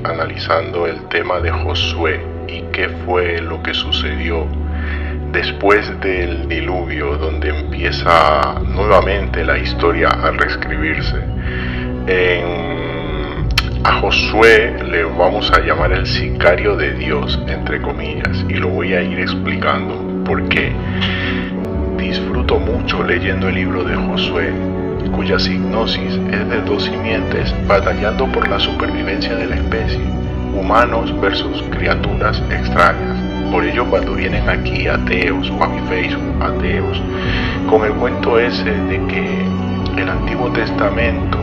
Analizando el tema de Josué y qué fue lo que sucedió después del diluvio, donde empieza nuevamente la historia a reescribirse. A Josué le vamos a llamar el sicario de Dios, entre comillas, y lo voy a ir explicando porque disfruto mucho leyendo el libro de Josué, cuya signosis es de dos simientes batallando por la supervivencia de la especie, humanos versus criaturas extrañas. Por ello, cuando vienen aquí ateos o a mi Facebook ateos con el cuento ese de que el Antiguo Testamento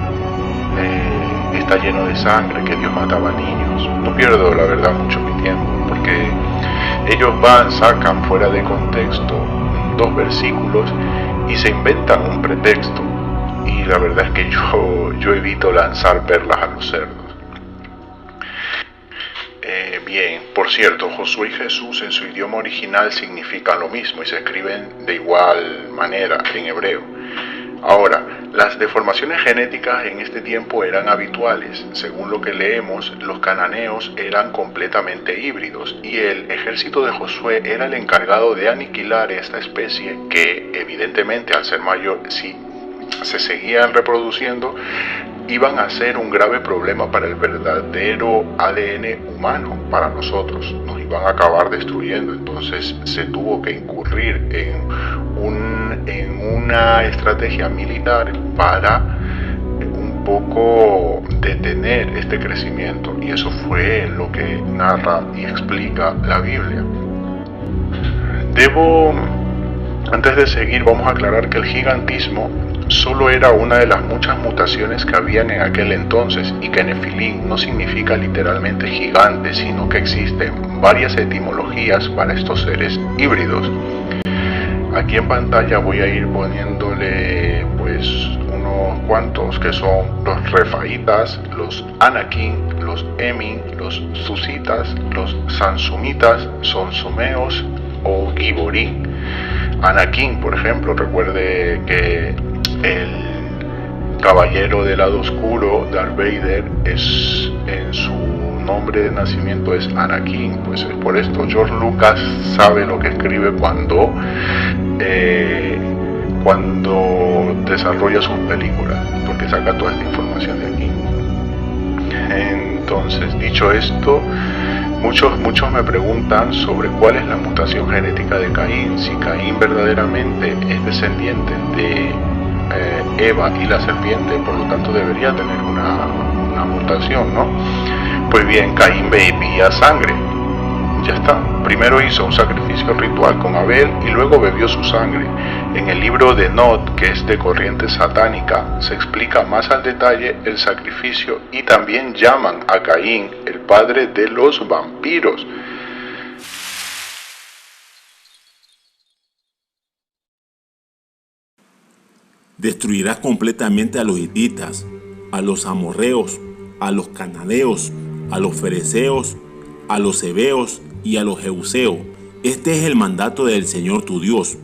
está lleno de sangre, que Dios mataba niños, no pierdo la verdad mucho mi tiempo, porque ellos sacan fuera de contexto dos versículos y se inventan un pretexto. Y la verdad es que yo evito lanzar perlas a los cerdos. Bien, por cierto, Josué y Jesús en su idioma original significan lo mismo y se escriben de igual manera en hebreo. Ahora, las deformaciones genéticas en este tiempo eran habituales. Según lo que leemos, los cananeos eran completamente híbridos y el ejército de Josué era el encargado de aniquilar esta especie que, evidentemente, al ser mayor, si se seguían reproduciendo, iban a ser un grave problema para el verdadero ADN humano, para nosotros. Nos iban a acabar destruyendo. Entonces se tuvo que incurrir en una estrategia militar para un poco detener este crecimiento, y eso fue lo que narra y explica la Biblia. Antes de seguir, vamos a aclarar que el gigantismo solo era una de las muchas mutaciones que habían en aquel entonces, y que Nefilín no significa literalmente gigante, sino que existen varias etimologías para estos seres híbridos. Aquí en pantalla voy a ir poniéndole pues unos cuantos, que son los refaitas, los anakim, los emin, los susitas, los sansumitas, sonsumeos o giborim. Anakim, por ejemplo, recuerde que el caballero del lado oscuro, Darth Vader, en su nombre de nacimiento es Anakin. Pues es por esto George Lucas sabe lo que escribe cuando desarrolla sus películas, porque saca toda esta información de aquí. Entonces, dicho esto, muchos me preguntan sobre cuál es la mutación genética de Caín, si Caín verdaderamente es descendiente de Eva y la serpiente, por lo tanto debería tener una mutación, ¿no? Pues bien, Caín bebía sangre, ya está. Primero hizo un sacrificio ritual con Abel y luego bebió su sangre. En el libro de Not, que es de corriente satánica, se explica más al detalle el sacrificio y también llaman a Caín el padre de los vampiros. Destruirás completamente a los hititas, a los amorreos, a los cananeos, a los fereceos, a los heveos y a los jebuseos. Este es el mandato del Señor tu Dios.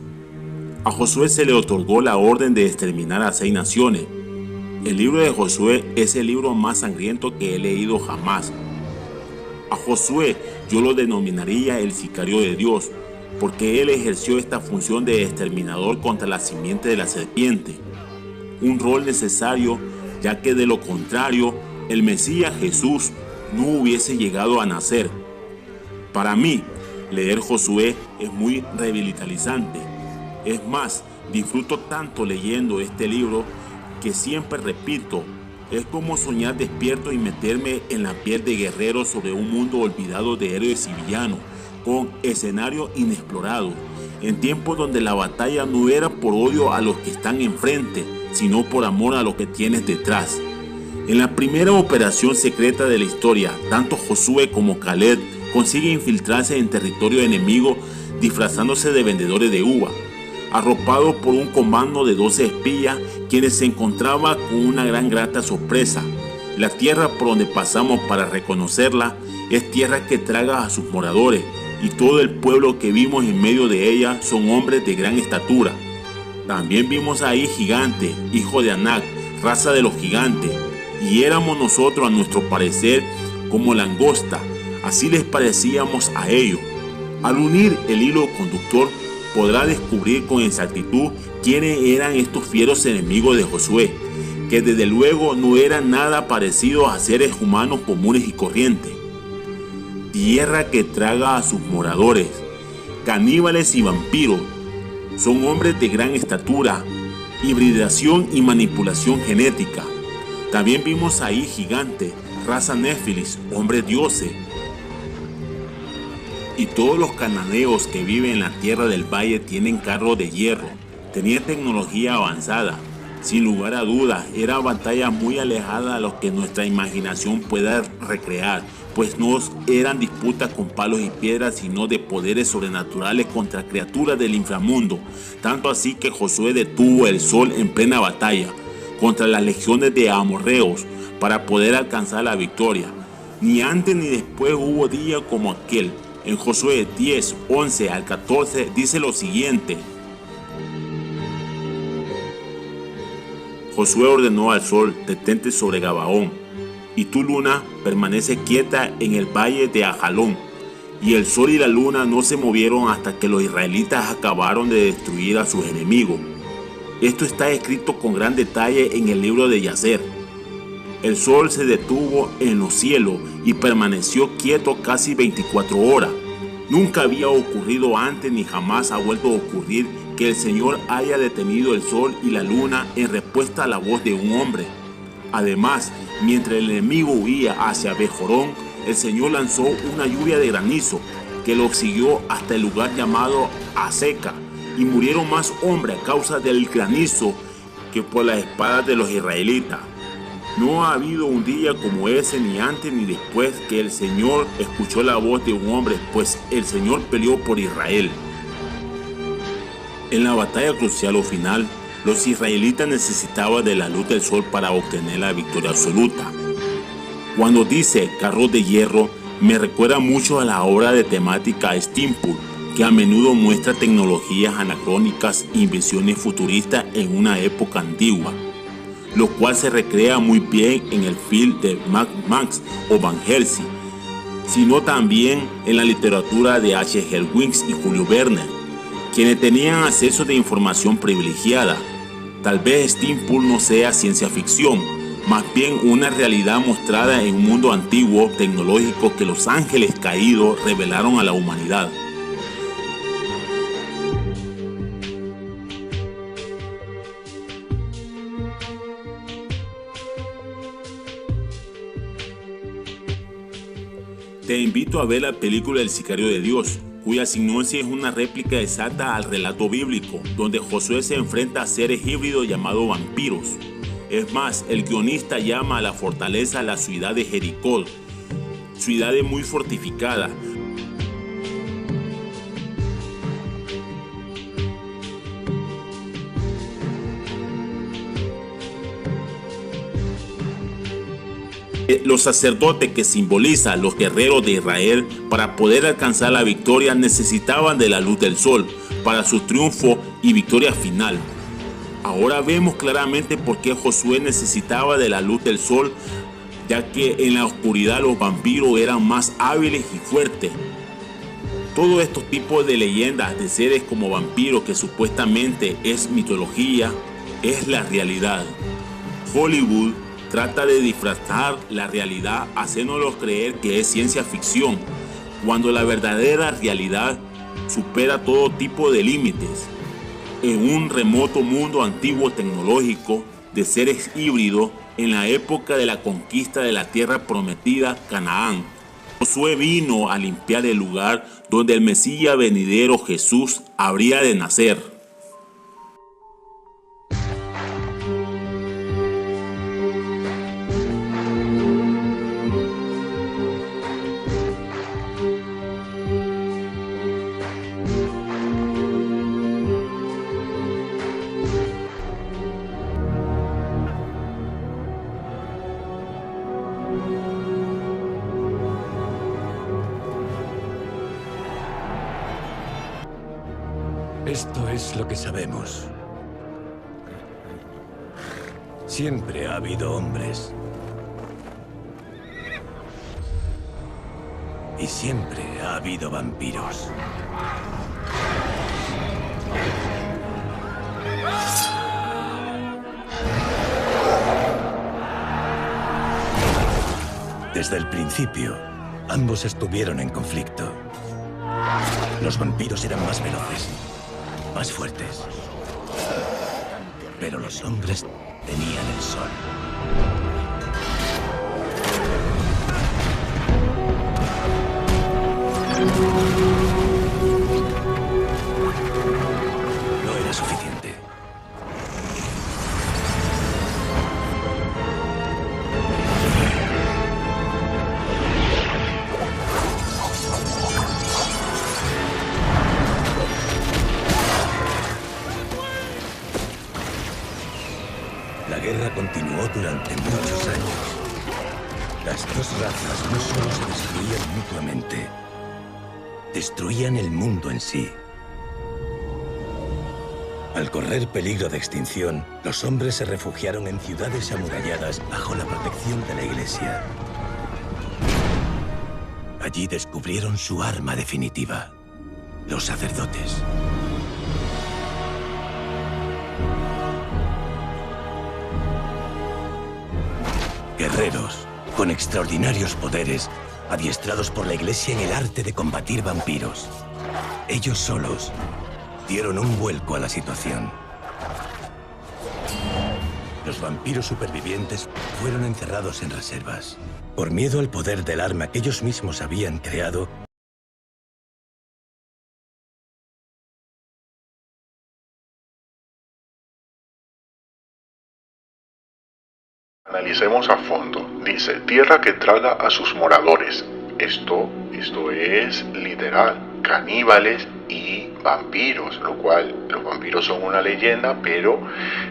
A Josué se le otorgó la orden de exterminar a 6 naciones. El libro de Josué es el libro más sangriento que he leído jamás. A Josué yo lo denominaría el sicario de Dios, porque él ejerció esta función de exterminador contra la simiente de la serpiente. Un rol necesario, ya que de lo contrario, el Mesías Jesús no hubiese llegado a nacer. Para mí, leer Josué es muy revitalizante. Es más, disfruto tanto leyendo este libro que siempre repito, es como soñar despierto y meterme en la piel de guerrero sobre un mundo olvidado de héroes y villanos, con escenarios inexplorados, en tiempos donde la batalla no era por odio a los que están enfrente, sino por amor a los que tienes detrás. En la primera operación secreta de la historia, tanto Josué como Caleb consiguen infiltrarse en territorio enemigo disfrazándose de vendedores de uva, arropados por un comando de 12 espías, quienes se encontraban con una gran grata sorpresa. La tierra por donde pasamos para reconocerla es tierra que traga a sus moradores, y todo el pueblo que vimos en medio de ella son hombres de gran estatura. También vimos ahí gigantes, hijos de Anac, raza de los gigantes, y éramos nosotros a nuestro parecer como langosta, así les parecíamos a ellos. Al unir el hilo conductor podrá descubrir con exactitud quiénes eran estos fieros enemigos de Josué, que desde luego no eran nada parecidos a seres humanos comunes y corrientes. Tierra que traga a sus moradores, caníbales y vampiros, son hombres de gran estatura, hibridación y manipulación genética. También vimos ahí gigantes, raza néfilis, hombres dioses. Y todos los cananeos que viven en la tierra del valle tienen carros de hierro, tenían tecnología avanzada. Sin lugar a dudas, era batalla muy alejada a lo que nuestra imaginación pueda recrear, pues no eran disputas con palos y piedras, sino de poderes sobrenaturales contra criaturas del inframundo. Tanto así que Josué detuvo el sol en plena batalla contra las legiones de amorreos para poder alcanzar la victoria. Ni antes ni después hubo día como aquel. En Josué 10, 11 al 14 dice lo siguiente: Josué ordenó al sol: detente sobre Gabaón, y tu luna permanece quieta en el valle de Ajalón. Y el sol y la luna no se movieron hasta que los israelitas acabaron de destruir a sus enemigos. Esto está escrito con gran detalle en el libro de Yacer. El sol se detuvo en los cielos y permaneció quieto casi 24 horas. Nunca había ocurrido antes ni jamás ha vuelto a ocurrir que el Señor haya detenido el sol y la luna en respuesta a la voz de un hombre. Además, mientras el enemigo huía hacia Bejorón, el Señor lanzó una lluvia de granizo que lo siguió hasta el lugar llamado Aseca, y murieron más hombres a causa del granizo que por las espadas de los israelitas. No ha habido un día como ese, ni antes ni después, que el Señor escuchó la voz de un hombre, pues el Señor peleó por Israel. En la batalla crucial o final, los israelitas necesitaban de la luz del sol para obtener la victoria absoluta. Cuando dice carros de hierro, me recuerda mucho a la obra de temática Steampunk, que a menudo muestra tecnologías anacrónicas y visiones futuristas en una época antigua, lo cual se recrea muy bien en el film de Mad Max o Van Helsing, sino también en la literatura de H.G. Wells y Julio Verne, quienes tenían acceso de información privilegiada. Tal vez Steampunk no sea ciencia ficción, más bien una realidad mostrada en un mundo antiguo tecnológico que los ángeles caídos revelaron a la humanidad. Te invito a ver la película El Sicario de Dios, cuya sinopsis es una réplica exacta al relato bíblico, donde Josué se enfrenta a seres híbridos llamados vampiros. Es más, el guionista llama a la fortaleza la ciudad de Jericó, ciudad muy fortificada. Los sacerdotes, que simbolizan los guerreros de Israel, para poder alcanzar la victoria necesitaban de la luz del sol para su triunfo y victoria final. Ahora vemos claramente por qué Josué necesitaba de la luz del sol, ya que en la oscuridad los vampiros eran más hábiles y fuertes. Todos estos tipos de leyendas de seres como vampiros, que supuestamente es mitología, es la realidad. Hollywood trata de disfrazar la realidad haciéndonos creer que es ciencia ficción, cuando la verdadera realidad supera todo tipo de límites. En un remoto mundo antiguo tecnológico de seres híbridos, en la época de la conquista de la tierra prometida, Canaán, Josué vino a limpiar el lugar donde el Mesías venidero Jesús habría de nacer. Esto es lo que sabemos. Siempre ha habido hombres. Y siempre ha habido vampiros. Desde el principio, ambos estuvieron en conflicto. Los vampiros eran más veloces, más fuertes. Pero los hombres tenían el sol. No era suficiente. La guerra continuó durante muchos años. Las dos razas no solo se destruían mutuamente, destruían el mundo en sí. Al correr peligro de extinción, los hombres se refugiaron en ciudades amuralladas bajo la protección de la Iglesia. Allí descubrieron su arma definitiva, los sacerdotes. Guerreros, con extraordinarios poderes, adiestrados por la Iglesia en el arte de combatir vampiros. Ellos solos dieron un vuelco a la situación. Los vampiros supervivientes fueron encerrados en reservas. Por miedo al poder del arma que ellos mismos habían creado, Analicemos a fondo. Dice, tierra que traga a sus moradores. Esto es literal. Caníbales y vampiros, lo cual los vampiros son una leyenda, pero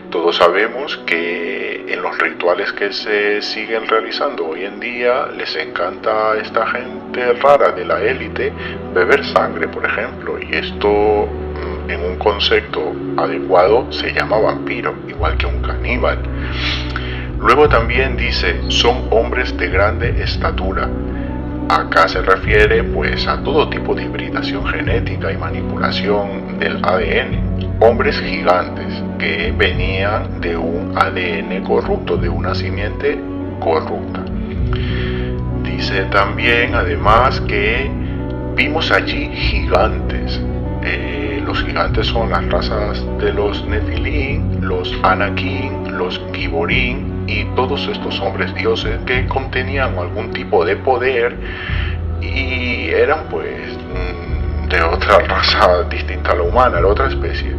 todos sabemos que en los rituales que se siguen realizando hoy en día les encanta a esta gente rara de la élite beber sangre, por ejemplo, y esto en un concepto adecuado se llama vampiro, igual que un caníbal. Luego también dice, son hombres de grande estatura. Acá se refiere pues a todo tipo de hibridación genética y manipulación del ADN. Hombres gigantes que venían de un ADN corrupto, de una simiente corrupta. Dice también además que vimos allí gigantes. Los gigantes son las razas de los Nefilim, los Anakin, los Giborim y todos estos hombres dioses que contenían algún tipo de poder y eran pues de otra raza distinta a la humana, la otra especie.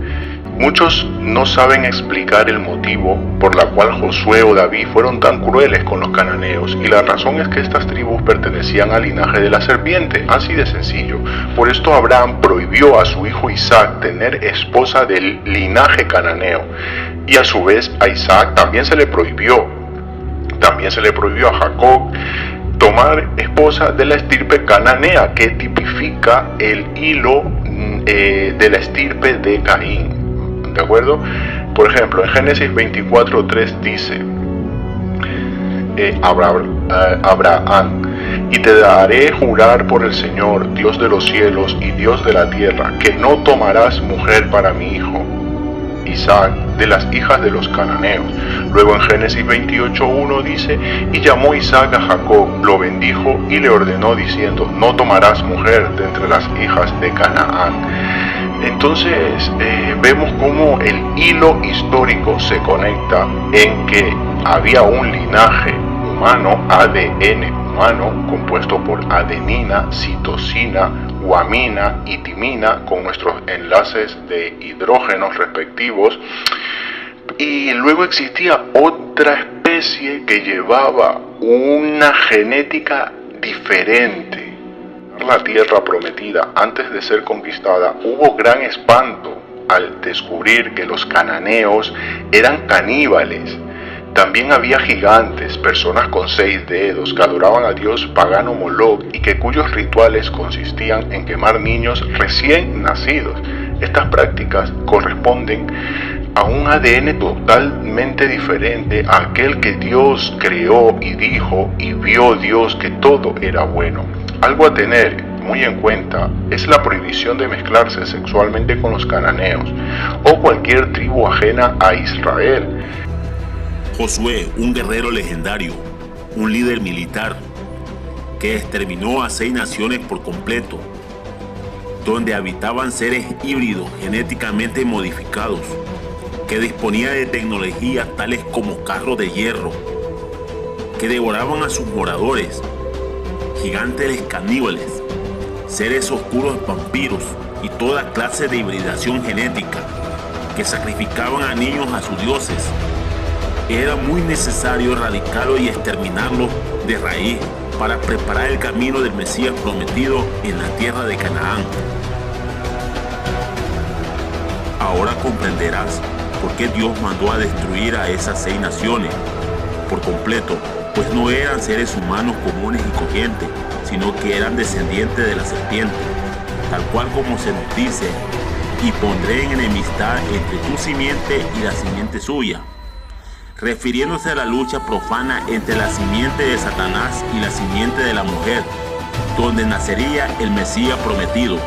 Muchos no saben explicar el motivo por la cual Josué o David fueron tan crueles con los cananeos, y la razón es que estas tribus pertenecían al linaje de la serpiente, así de sencillo. Por esto Abraham prohibió a su hijo Isaac tener esposa del linaje cananeo, y a su vez a Isaac también se le prohibió a Jacob tomar esposa de la estirpe cananea, que tipifica el hilo de la estirpe de Caín. ¿De acuerdo? Por ejemplo, en Génesis 24:3 dice Abraham, y te daré jurar por el Señor, Dios de los cielos y Dios de la tierra, que no tomarás mujer para mi hijo Isaac de las hijas de los cananeos. Luego en Génesis 28:1 dice, y llamó Isaac a Jacob, lo bendijo y le ordenó diciendo, no tomarás mujer de entre las hijas de Canaán. Entonces vemos cómo el hilo histórico se conecta en que había un linaje humano, ADN humano, compuesto por adenina, citosina, guamina y timina, con nuestros enlaces de hidrógenos respectivos. Y luego existía otra especie que llevaba una genética diferente. La tierra prometida, antes de ser conquistada, hubo gran espanto al descubrir que los cananeos eran caníbales. También había gigantes, personas con 6 dedos, que adoraban a dios pagano Moloch y cuyos rituales consistían en quemar niños recién nacidos. Estas prácticas corresponden a un ADN totalmente diferente a aquel que Dios creó y dijo y vio Dios que todo era bueno. Algo a tener muy en cuenta es la prohibición de mezclarse sexualmente con los cananeos o cualquier tribu ajena a Israel. Josué, un guerrero legendario, un líder militar que exterminó a 6 naciones por completo, donde habitaban seres híbridos genéticamente modificados, que disponía de tecnologías tales como carros de hierro, que devoraban a sus moradores, gigantes caníbales, seres oscuros vampiros y toda clase de hibridación genética, que sacrificaban a niños a sus dioses. Era muy necesario erradicarlos y exterminarlos de raíz para preparar el camino del Mesías prometido en la tierra de Canaán. Ahora comprenderás por qué Dios mandó a destruir a esas 6 naciones por completo, pues no eran seres humanos comunes y corrientes, sino que eran descendientes de la serpiente, tal cual como se nos dice: y pondré en enemistad entre tu simiente y la simiente suya, refiriéndose a la lucha profana entre la simiente de Satanás y la simiente de la mujer, donde nacería el Mesías prometido.